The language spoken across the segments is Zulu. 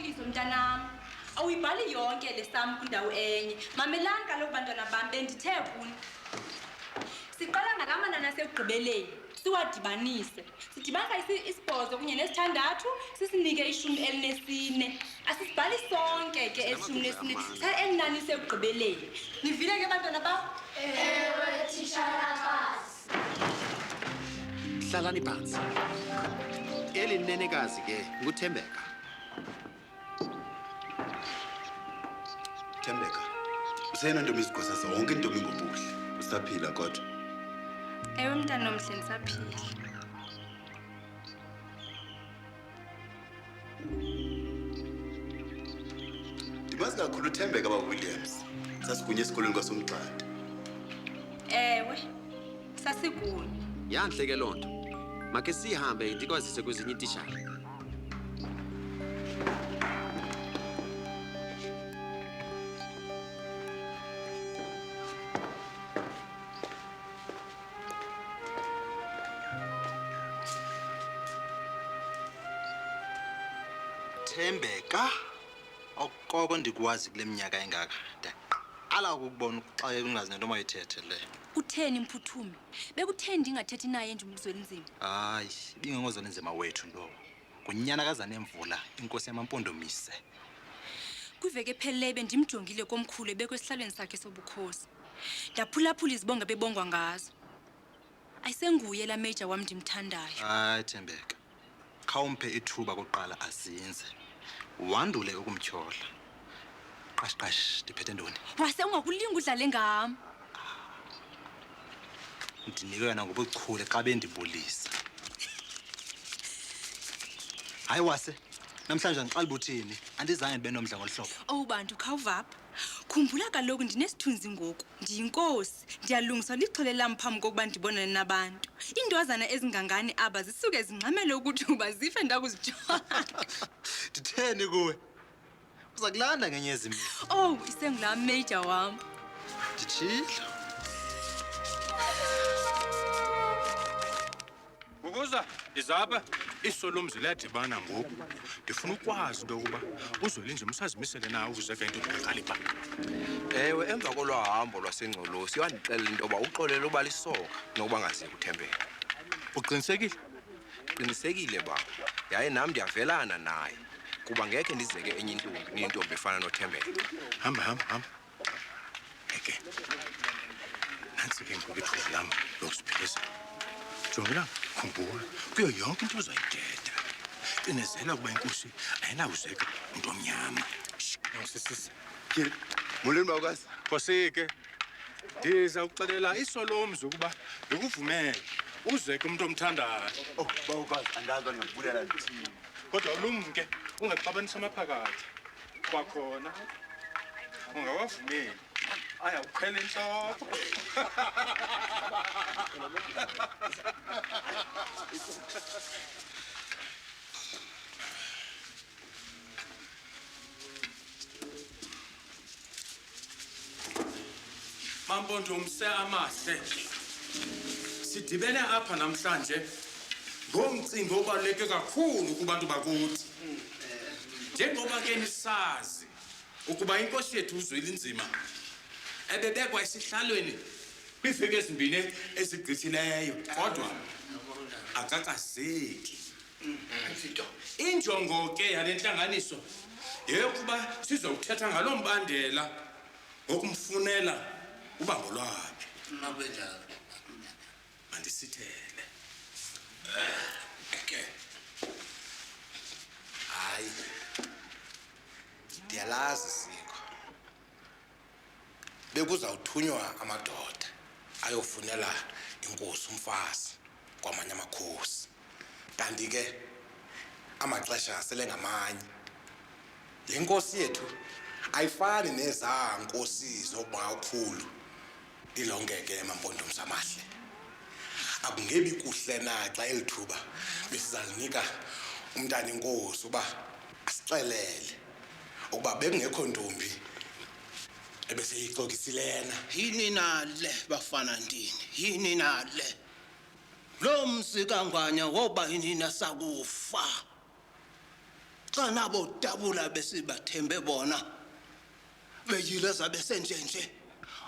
Uyiso mntanami. Awuyibhali yonke lesam kundawo enye. Mamelani kaloku bantwana bami bendithe kuni. Siqala ngalamanani asekugqibeleni. Siwadibanise. Sidibanisa isibhozo kunye nesithandathu, sisinike 14. Asisibhali sonke ke 14. Sa enani sekugqibeleni. Nivile ke bantwana bam? Ewe titshalakazi. Hlalani phansi. Eli nenekazi ke nguThembeka. Thembeka. Usena ntombi izigosa zonke intombi ngobuhle. Usaphila kodwa. Ewe mntana nomhle ndisaphila. Ndimazi kakhulu uThembeka Williams. Sasikunye esikoleni kwaSomgxada. Ewe. Sasikunye. Yanhle ke lonto. Make sihambe ndikwazise kwezinye itishara. Thembeka okoko ndikwazi kule minyaka engaka. Ndaqala ukubona xa ungazi nento mayithethe le. Utheni Mphuthumi? Bekutheni ndingathethi naye nje uMzwelinzima? Hayi, ibingengozwelinzima wethu lo. Ngunyana kaZanemvula, inkosi yamaMpondomise. Kwiveke epheleyo bendimjongile komkhulu ebekwesihlalweni sakhe sobukhosi. Ndaphulaphula izibonga bebongwa ngazo. Ayisenguye la major wam ndimthandayo. Hayi Thembeka. Khawumphe ithuba koqala azinze. Wandule ukumtyhola. Qashqash ndiphethe ntoni? Wase ungakulinga udlale ngam. Ndinike yona ngobuchule xa bendibulisa. Hayi wase, namhlanje ngiqala uthini? Andizange ndibe nomdla ngolhlobo. Oh bantu khawuvapha. Khumbula kaloku ndinesithunzi ngoku. Ndiyinkosi. Ndiyalungiswa lixhole lam phambi kokuba ndibonane nabantu. Indwazana ezingangani aba zisuke zingxamele ukuthi uba zife ndakuzijola. Nditheni kuwe? Uza kulanda ngenye izimini. Oh, isengula major wam. Ndithile. Ukuza izapha isolomzi ladibana ngoku. Ndifuna ukwazi into yokuba uZwelinzima usazimisele na ukuzeka into eqalipa. Ewe emva kolwahambo lwaseNgcolosi wandixelela into yoba uxolele uba lisoka nokuba ngazeki uThembeka. Uqinisekile? Qinisekile baba. Yaye nami ndiyavelana naye kuba ngeke ndizeke enye intombi efana noThembeka. Hamba. Eke. Nansi ke ngoku ithuba lam lokusiphilisa. Jongela khumbula kuyo yonke into ozayithetha. Qinezela ukuba inkosi ayinawuzeka into omnyama. Nosisisi. Ke molweni bawukazi. Phosike. Ndiza uxelela isolomzi ukuba ngikuvumele uzeke umuntu omthandayo. Oh bawukazi andazi ngibulela ndithini. Kodwa ulumke ungaxabanisa amaphakathi. Kwakhona ungawavumeli. Aya uphele inhloko. Mampondo umse amahle. Sidibene apha namhlanje ngomcimbi obaluleke kakhulu kubantu bakuthi. Njengoba ke nisazi ukuba inkosi yethu uZwelinzima ebebekwa esihlalweni kwiveki ezimbini ezigqithileyo kodwa akakazeki. Injongo ke yale ntlanganiso yeyokuba sizokuthetha ngalo mbandela ngokumfunela ubango lwakhe. Mandisithele. Ke. Hayi. Ndiyalazi siko. Bekuzawuthunywa amadoda ayofunela inkosi umfazi kwamanye amakhosi. Kanti ke amaxesha selengamanye. Le nkosi yethu ayifani nezankosi zobukhulu ilonke ke emampondomise amahle. Akungebi kuhle na xa elithuba besizalinika umntana inkosi uba asixelele ukuba bekungekho ntombi ebeseyixokisilena. Yini nale bafana ndini? Yini nale? Lo msi kaNgwanya woba yini nasakufa. xa nabo dabula besibathembe bona beyile zabe senjenje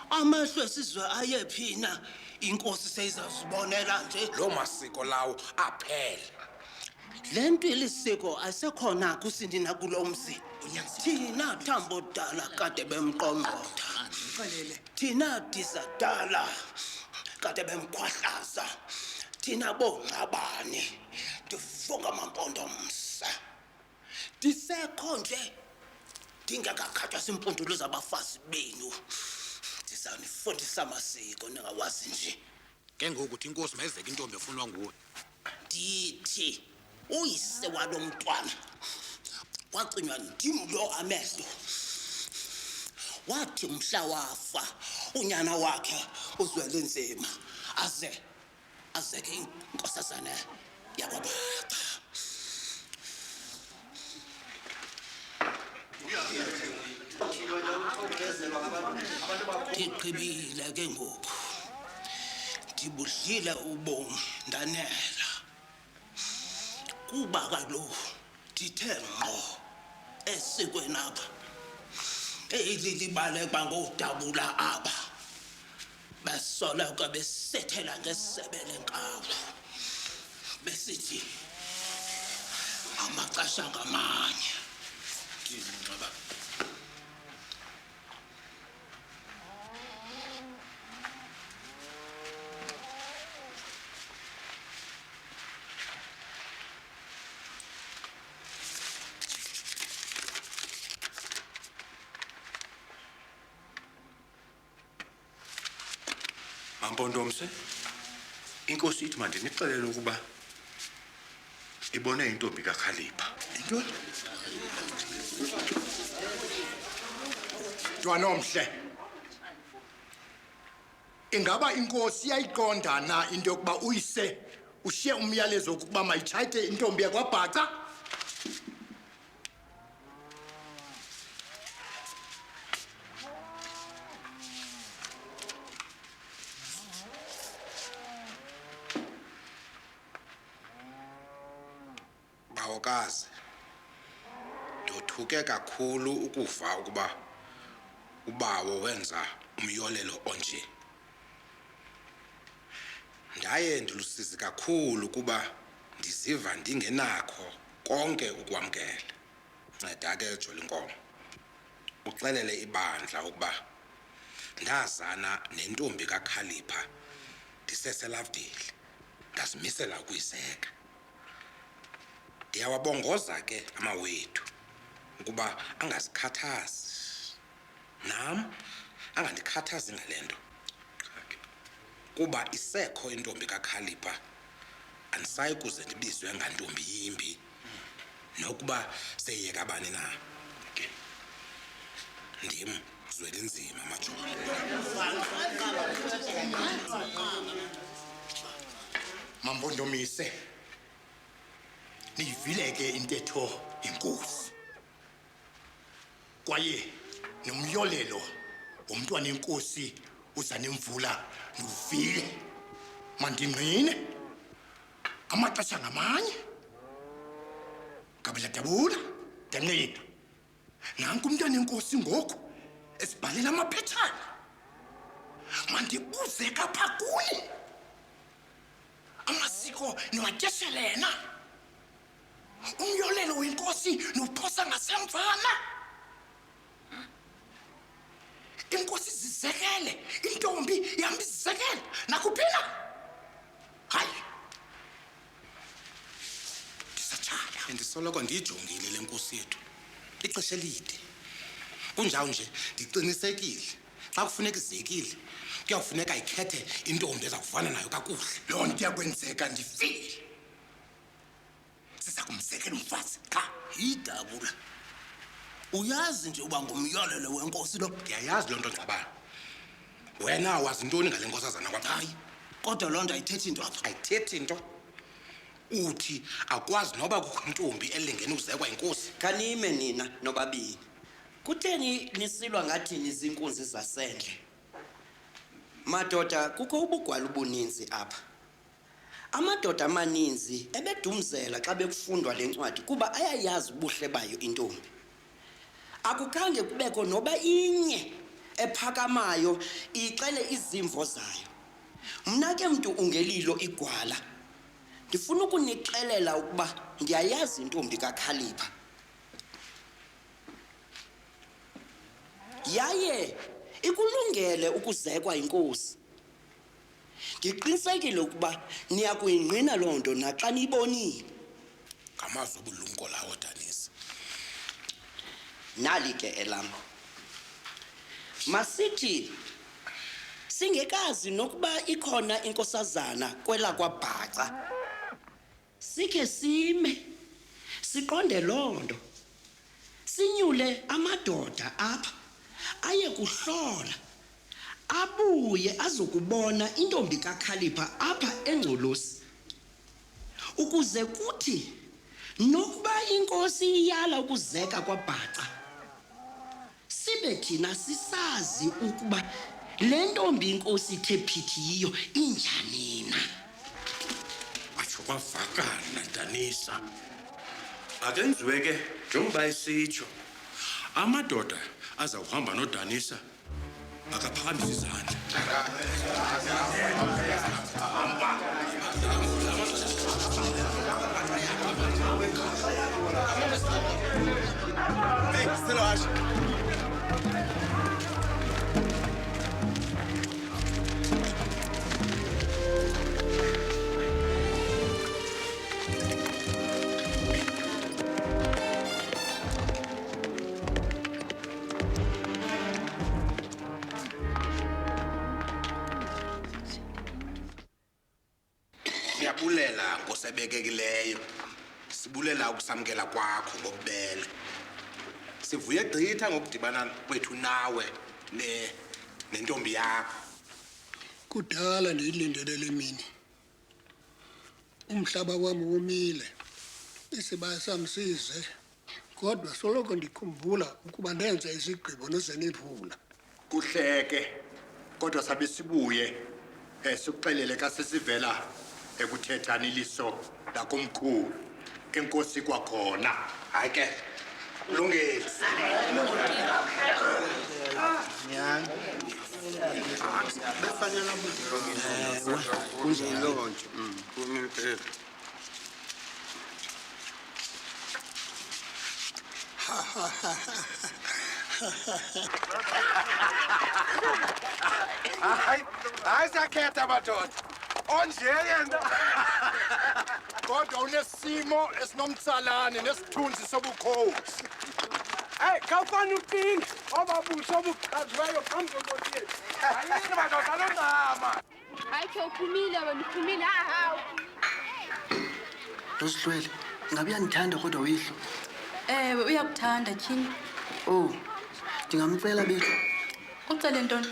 amehlo esizwe ayephina inkosi seyizazibonela nje Lo masiko lawo aphela. lento ilisiko asekhona kusindina kulomzi thina thambo dala kade bemqongqotha thina disadala kade bemkhwahlaza thina bongqabane difunga amampondomise disekho nje dingakakhathwa simpundulo zabafazi benu ndisanifundisa amasiko ningawazi nje Ke ngokuthi inkosi mayizeke intombi efunwa nguwe. ndithi uyise walomntwana wacinywa ndimlo amehlo wathi mhla wafa unyana wakhe uzwele nzima azeke inkosazana yakwaBhaca ndiqhibile ke ngoku ndibudlile ubomi ndanela kuba kaloku ndithe ngqo esikweni apha eli libaleka ngodabula aba basoloko besethela ngesebe lenkawu besithi amaxesha ngamanye ndinqaba Mampondomise, inkosi ithi mandinixelele ukuba ibone intombi kaKhalipha. Intoni? Dwanomhle. Ingaba inkosi iyayiqonda na into yokuba uyise ushiye umyalezo ukuba mayitshayite intombi yakwaBhaca? Bawokazi. Ndothuke kakhulu ukuva ukuba ubawo wenza umyolelo onje. Ndaye ndilusizi kakhulu kuba ndiziva ndingenakho konke ukwamkela. Nceda ke Jolinkomo. Uxelele ibandla ukuba ndazana nentombi kaKhalipha ndiseseLovedale. Ndazimisela ukuyiseka. Ndiyawabongoza ke amawethu ukuba angazikhathazi. Nam angandikhathazi ngalento. Kuba isekho intombi kaKhalipha andisayi kuze ndibizwe ngantombi yimbi nokuba seyiyeka bani na. Ndim Zwelinzima Majoni. Mampondomise. Nivile ke intetho inkosi. Kwaye nomyolelo umntwana inkosi uza nemvula novile. Mandingqine. Amaxesha ngamanye. Kabela dabula, danqina. Nanku umntwana inkosi ngoku esibhalela amaphethana. Mandibuze kapha kuni. Amasiko niwatyeshelena. Umyolelo wenkosi nophosa ngasemvana. Inkosi zizekele, intombi ihamba izizekele nakuphina. Hayi. Ndisatshaya. Ndisoloko ndiyijongile le nkosi yethu. Ixesha elide. Kunjalo nje ndiqinisekile. Xa kufuneka izekile, kuyakufuneka ikhethe intombi eza kufana nayo kakuhle. Loo nto yakwenzeka ndifile. Siza kumsekela umfazi cha idabula uyazi nje uba ngumyolelo wenkosi lo Ndiyayazi loo nto Ngxabane. Wena wazi ntoni ngale nkosazana kwaPhayi? kodwa loo nto ayithethi into apha Ayithethi into. Uthi akwazi noba kukho intombi elingene uzekwa inkosi. Kanime nina nobabini. Kutheni nisilwa ngathi nizinkunzi zasendle? Madoda kukho ubugwala obuninzi apha. Amadoda amaninzi ebedumzela xa bekufundwa lencwadi kuba ayayazi ubuhle bayo intombi. Akukhange kubekho noba inye ephakamayo ixele izimvo zayo. Mna ke mntu ungelilo igwala. Ndifuna ukunixelela ukuba ndiyayazi intombi kaKhalipha. Yaye ikulungele ukuzekwa inkosi. Ngiqinisekile ukuba niya kuyingqina loo nto naxa niyibonile. Ngamazwi obulumko lawo Danisa. Nali ke elam. Masithi singekazi nokuba ikhona inkosazana kwela kwaBhaca. Sikhe sime siqonde loo nto. Sinyule amadoda apha aye kuhlola. Abuye azokubona intombi kaKhalipha apha eNgcolosi. Ukuze kuthi nokuba inkosi iyala ukuzeka kwaBhaca, sibe thina sisazi ukuba le ntombi inkosi ithe phithi yiyo injani na. Atsho kwavakala Danisa. Akenziwe ke njengoba isitsho. Amadoda azawuhamba noDanisa akaphakamisa izandla. Hey, Siloash. Siyabulela ngosebekekileyo. Sibulela ukusamkela kwakho ngokubele. Sivuye gqitha ngokudibana kwethu nawe nentombi yakho. Kudala ndiyilindele le mini. Umhlaba wami womile. Isibaya sami size. Kodwa soloko ndikhumbula ukuba ndenze isigqibo noZeniphula. Kuhleke. Kodwa sabe sibuye sikuxelele ka sesivela ekuthethana iliso lakomkhulu. Enkosi kwakhona. Hayi ke. Kulungile. Nyani. Befanele Kunjalo nje. Kumele Hayi sakhetha madoda. Onje yena. Kodwa unesimo esinomtsalane nesithunzi sobukhosi. Hey, kawufana uthini? Obabuso obuchaziweyo phambi kwenkosi. Ayini madoda longama. Hayi ke uphumile wena uphumile haha. Nosihlwele, ngabe uyanithanda kodwa uyihlo. Ewe uyakuthanda tyhini. Oh, ndingamcela bethu. Ucele ntoni?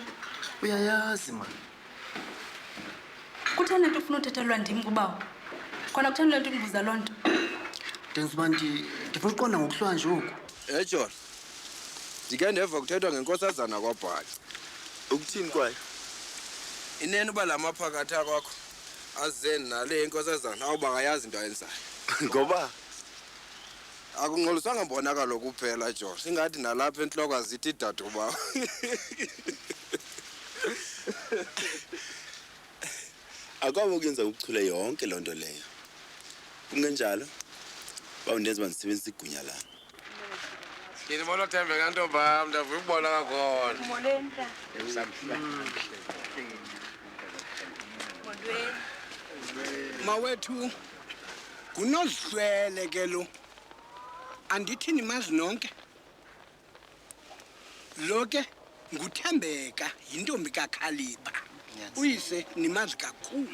Uyayazi man. Kutheni le nto ufuna uthethelwa ndim kubawo? Khona kutheni le nto undibuza loo nto? Ndenza uba ndifuna uqonda ngokuhlwanje oku. John. Ndike ndeva kuthethwa ngenkosazana kwaBhaca. Ukuthini kwayo? Inene uba lamaphakatha kwakho azeni nale inkosazana awuba ngayazi into ayenzayo. Ngoba Akungcolisanga mbonakalo kuphela John. Singathi nalapha enhloko azithi dadobawo. Akwabe ukuyenza ukuchule yonke lonto leyo. Kungenjalo bawundenza bandisebenzisa igunya lami. Yini bona Thembe kantomba ndavuya ukubona kakhona. Molenta. Mawethu kunozhlwele ke lo. Andithi nimazi nonke. Lo ke nguThembeka yintombi kaKhalipha. Uyise nimazi kakhulu.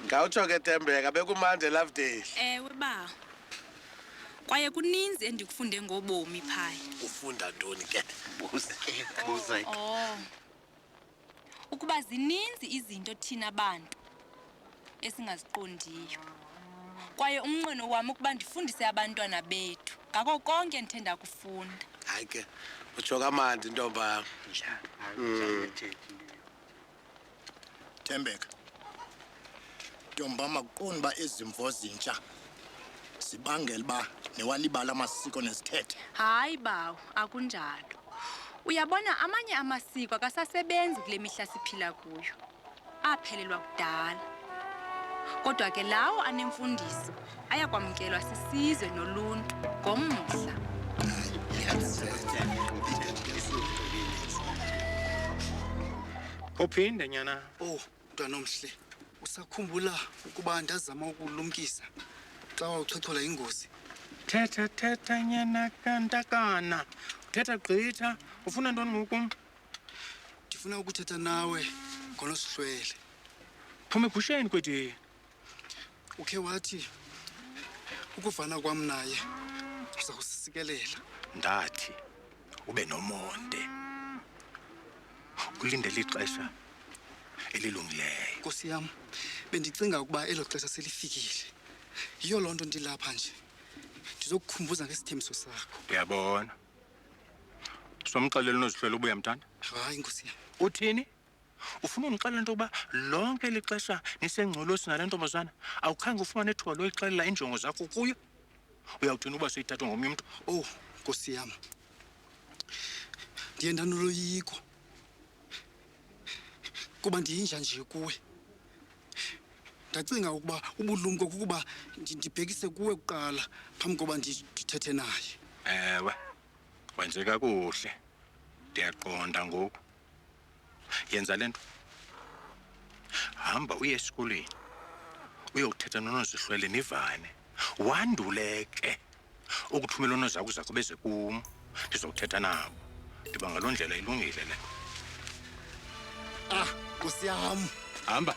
ngawutsho ke Thembeka bekumande Lovedale. Ewe ba. Kwaye kuninzi endikufunde ngobomi phaya. Ufunda ntoni ke? Buza. Oh. Ukuba zininzi izinto thina bantu esingaziqondiyo. Kwaye umnqweno wami ukuba ndifundise abantwana bethu ngako konke endithanda kufunda. Hayi ke utsho kamandi ntomba. Thembeka. Ntomba makuqondi ba ezimvo zintsha sibangela ba newalibala amasiko nezithethe. Hayi bawo, akunjalo. Uyabona amanye amasiko akasasebenzi kule mihla siphila kuyo. Aphelelwa kudala. Kodwa ke lawo anemfundiso ayakwamkelwa sisizwe noluntu ngomhla. Uphinde nyana. Oh, mntwana omhle. Usakhumbula ukuba ndazama ukulumkisa xa wawuchochola ingozi. Thetha nyana kantakana. Uthetha gqitha. Ufuna ntoni ngoku? Ndifuna ukuthetha nawe ngoNosihlwele. Phuma ebusheni kwethu. Ukhe wathi ukuvana kwam naye uza kusisikelela. Ndathi ube nomonde. Kulindele ixesha elilungileyo. Nkosi yam, bendicinga ukuba elo xesha selifikile. Yiyo loo nto ndilapha nje. Ndizokukhumbuza ngesithembiso sakho. Uyabona. Somxelela uNosihlwele ubuya mntana? Hayi nkosi yam. Uthini? Ufuna ungixelela into yokuba lonke lixesha nisengcolosi nale ntombazana awukhange ufumane ithuba loyixelela injongo zakho kuyo? Uyawuthini uba seyithathwa ngomnye umntu? Oh, nkosi yam. Ndiye ndanoloyiko kuba ndiyinja nje kuwe. Ndacinga ukuba ubulumko kukuba ndibhekise kuwe kuqala phambi koba ndithethe naye. Ewe, wenze kakuhle. Ndiyaqonda ngoku. Yenza lento. Hamba uye esikolweni. Uyothetha noNosihlwele nivane. Wanduleke ukuthumela onozakho zakho beze kum. Ndizothetha nabo. Ndiba ngaloo ndlela ilungile le. Ah, Nkosi yam. Hamba.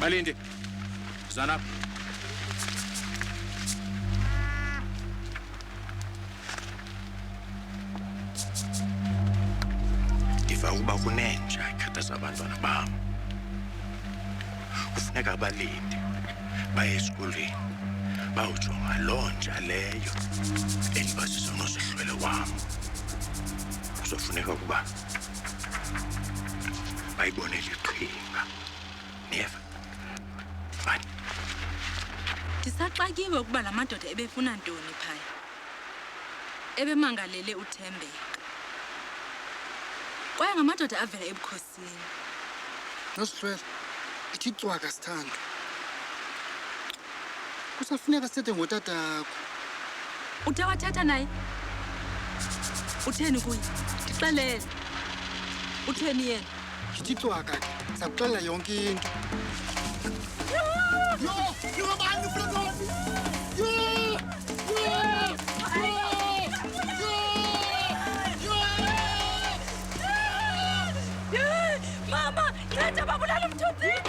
Balindi. Zana. Ndiva ukuba kunenja ikhathaza abantwana bam. Kufuneka abalindi baye esikolweni bawujonga loo nja leyo elibasiza uNosihlwele wam. Kuzofuneka ukuba bayibonele iqhinga. Niyeva? Fine. Ndisaxakiwe ukuba la madoda ebefuna ntoni phaya. Ebemangalele uThembeka. Kwaye ngamadoda avela ebukhosini. Nosihlwele, ithi cwaka sithando. Kusafuneka sithethe ngotatakho. Uthe wathetha naye? Utheni kuye? Ndixelele. Utheni yena? Ithi cwaka ke, sakuxelela yonke into. Mama, nceda babulala umthunzini.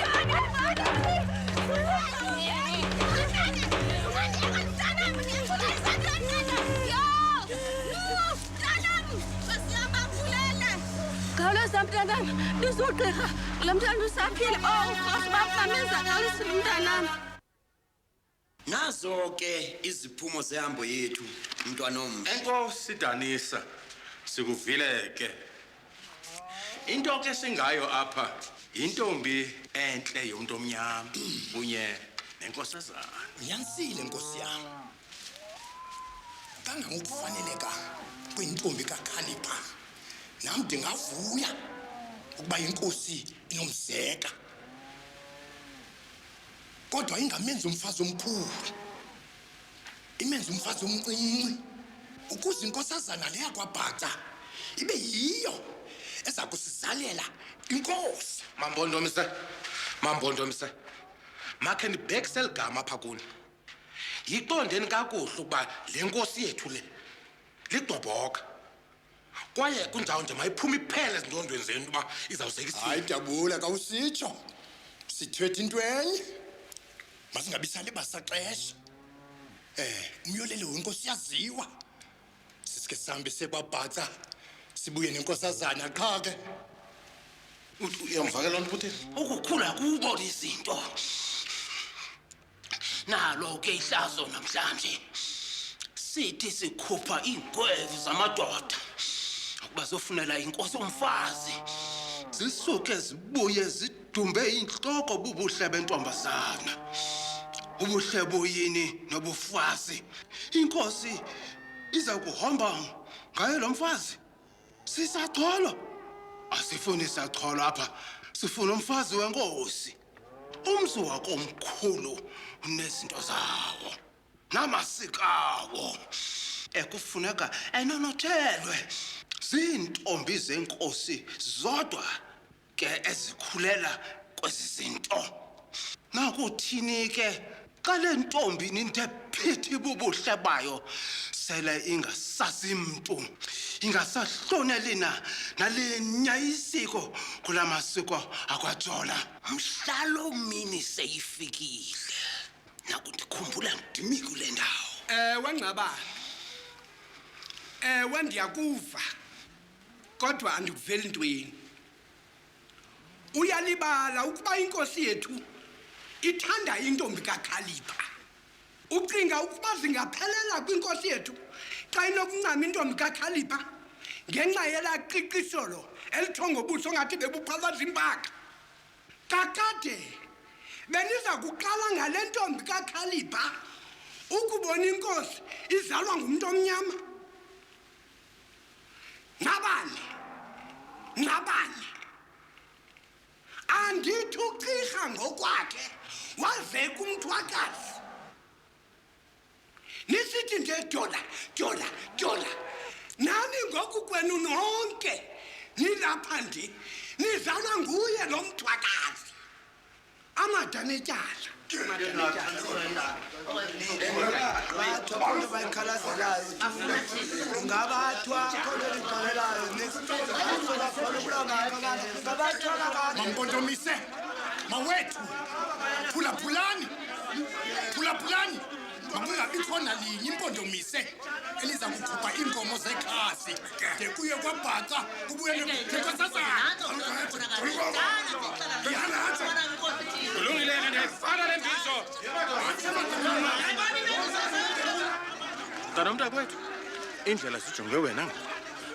Khawuleza mntanami, ndizogqirha. Lo mntana usaphila. Oh, asibafamenza khawuleza mntanami. Nazo ke iziphumo zehambo yethu mntwana omhle. Enkosi Danisa, sikuvile ke. Into ke singayo apha, intombi enhle yomuntu omnyama kunye nenkosazana. Uyanisile Nkosi yami. Kangangokufaneleka kwintombi kaKhalipha. Nami ndingavuya ukuba inkosi inomzeka. Kodwa ingamenzi umfazi omkhulu. Imenza umfazi omncinci. Ukuze inkosazana leya kwaBhaca ibe yiyo eza kusizalela inkosi. Mambondomise. Makhe ndibhekise ligama apha kuni. Yiqondeni kakuhle ukuba le nkosi yethu le ligqobhoka. Kwaye kunjawo nje mayiphuma iphele ezingqondweni zenu uba izawuzeka isimo. Hayi dabula kawusitsho. Sithethe into enye. Masingabisali basaxesha. Umyolelo wenkosi yaziwa. Sisike sihambe sekwaBhaca sibuye nenkosazana qha ke. Uyamvakela lonto ukuthi Ukukhula kubo izinto. Nalo ke ihlazo namhlanje. sithi sikhupha iingwevu zamadoda ukuba zofunela inkosi umfazi zisuke zibuye zidumbe inhloko bubuhle bentombazana ubuhle boyini nobufazi inkosi iza kuhamba ngaye lo mfazi sisacholo asifuni sacholo apha sifuna umfazi wenkosi umzi wako omkhulu unezinto zawo namasikawo ekufuneka enonothelwe zintombi zenkosi zodwa ke ezikhulela kwezi zinto nakuthini ke xa le ntombi ninte phithi bubuhle bayo sele ingasazi mntu ingasahloneli nale nyayisiko kula masiko akwajola mhlalo mini seyifikile nakundikhumbula ndimi kule ndawo Ngcabane ndiyakuva kodwa andikuveli ntweni uyalibala ukuba inkosi yethu ithanda intombi kaKhalipha ucinga ukuba zingaphelela kwinkosi yethu xa inokuncama intombi kaKhalipha ngenxa yelaqiqisolo elithongobuso ngathi bebuphalaza impaka kakade beniza kuqala ngale ntombi kaKhalipha ukubona inkosi izalwa ngumuntu omnyama Ngcabane andithi uCirha ngokwakhe waze kumthwakazi nisithi nje jola nani ngoku kwenu nonke nilapha nje nizalwa nguye lo mthwakazi amadanetjala Mampondomise mawethu phulaphulani makungabi khona linye impondomise eliza kukhupha iinkomo zekhasi de kuye kwabhaca kubuye nokuthetha sasana Kulungile ndiyayifana le mbizo. Tata mntakwethu, indlela sijonge wena ngoku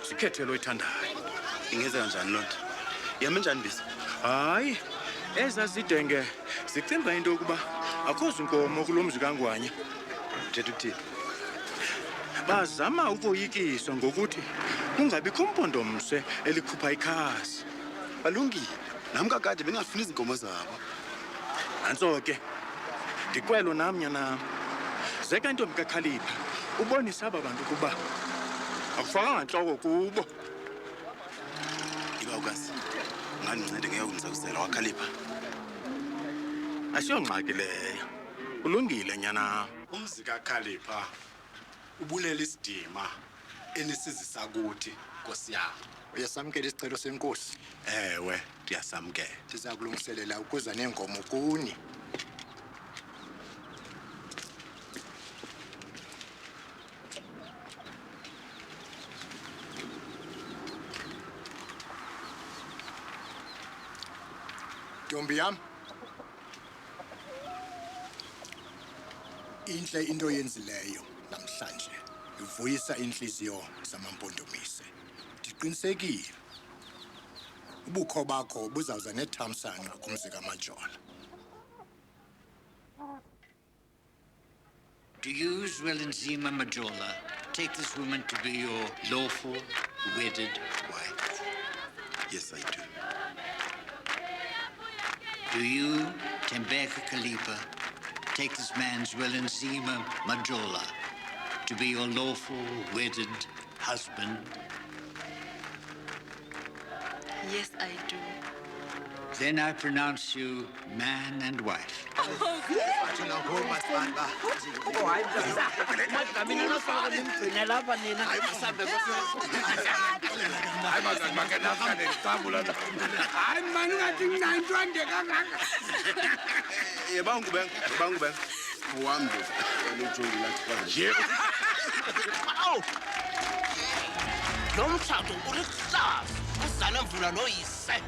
sikhethele oyithandayo. Ingenza kanjani loo nto? Yame njani bizo? Hayi, ezaa zidenge zicinga into yokuba akho zinkomo kulo mzi kaNgwanya. Uthetha uthini? Bazama ukoyikiswa ngokuthi kungabikho mpondomse elikhupha ikhasi. Balungile, nam kakade bengafuni izinkomo zabo. Nantso ke, ndikwelo namnya nam. Zeka intombi kaKhalipha, ubonisa aba bantu ukuba akufakanga ntloko kubo. Ibawukazi, ungandincede ngeyokundizawuzela waKhalipha. Asiyongxaki leyo. Ulungile nyana. Umzi kaKhalipha ubulela isidima enisizisa kuthi Nkosi yami. Uyasamkela isicelo senkosi? Ewe, ndiyasamkela. Siza kulungiselela ukuza neenkomo kuni. Ntombi yam, inhle into yenzileyo namhlanje. Ivuyisa inhliziyo zamampondomise. Ndiqinisekile ubukho bakho buzawuza nethamsanqa kumzi kaMajola. Do you, Zwelinzima Majola, take this woman to be your lawful, wedded wife? Yes, I do. Do you, Tembeka Khalipha, take this man, Zwelinzima Majola, to be your lawful, wedded husband? Yes, I do. Then I pronounce you man and wife. Lo mtshato ulihlazo uzana mvula noyise